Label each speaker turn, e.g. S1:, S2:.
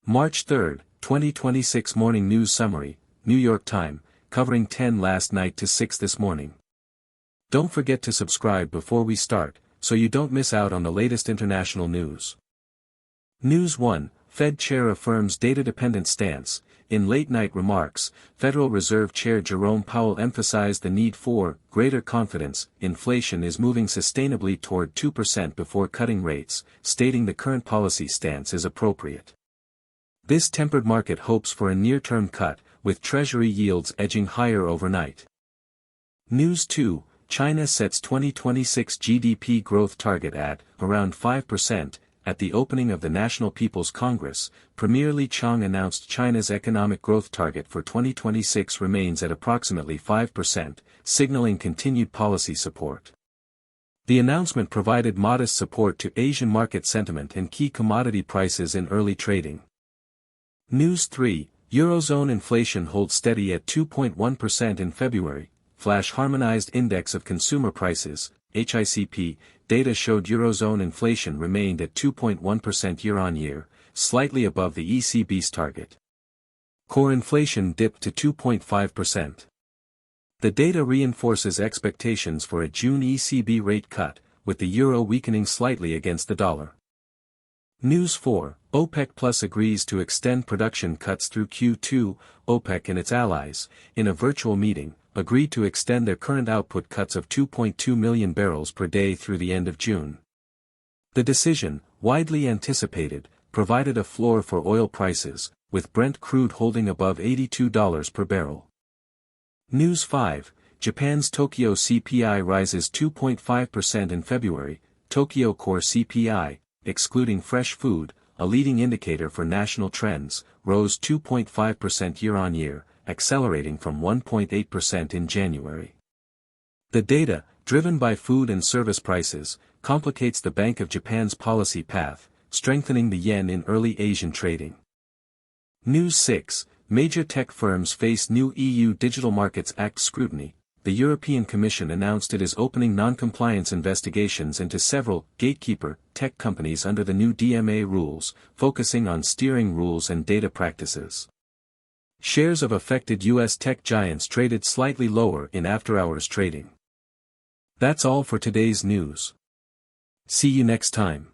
S1: March 3, 2026 Morning News Summary, New York Time, covering 10 last night to 6 this morning. Don't forget to subscribe before we start, so you don't miss out on the latest international news. News 1, Fed Chair affirms data-dependent stance. In late-night remarks, Federal Reserve Chair Jerome Powell emphasized the need for greater confidence. Inflation is moving sustainably toward 2% before cutting rates, stating the current policy stance is appropriate. This tempered market hopes for a near-term cut, with Treasury yields edging higher overnight. News 2, China sets 2026 GDP growth target at around 5%. At the opening of the National People's Congress, Premier Li Qiang announced China's economic growth target for 2026 remains at approximately 5%, signaling continued policy support. The announcement provided modest support to Asian market sentiment and key commodity prices in early trading. News 3, Eurozone inflation holds steady at 2.1% in February. Flash Harmonized Index of Consumer Prices, HICP, data showed Eurozone inflation remained at 2.1% year-on-year, slightly above the ECB's target. Core inflation dipped to 2.5%. The data reinforces expectations for a June ECB rate cut, with the euro weakening slightly against the dollar. News 4, OPEC Plus agrees to extend production cuts through Q2. OPEC and its allies, in a virtual meeting, agreed to extend their current output cuts of 2.2 million barrels per day through the end of June. The decision, widely anticipated, provided a floor for oil prices, with Brent crude holding above $82 per barrel. News 5, Japan's Tokyo CPI rises 2.5% in February. Tokyo Core CPI, excluding fresh food, a leading indicator for national trends, rose 2.5% year-on-year, accelerating from 1.8% in January. The data, driven by food and service prices, complicates the Bank of Japan's policy path, strengthening the yen in early Asian trading. News 6, major tech firms face new EU Digital Markets Act scrutiny. The European Commission announced it is opening non-compliance investigations into several gatekeeper tech companies under the new DMA rules, focusing on steering rules and data practices. Shares of affected U.S. tech giants traded slightly lower in after-hours trading. That's all for today's news. See you next time.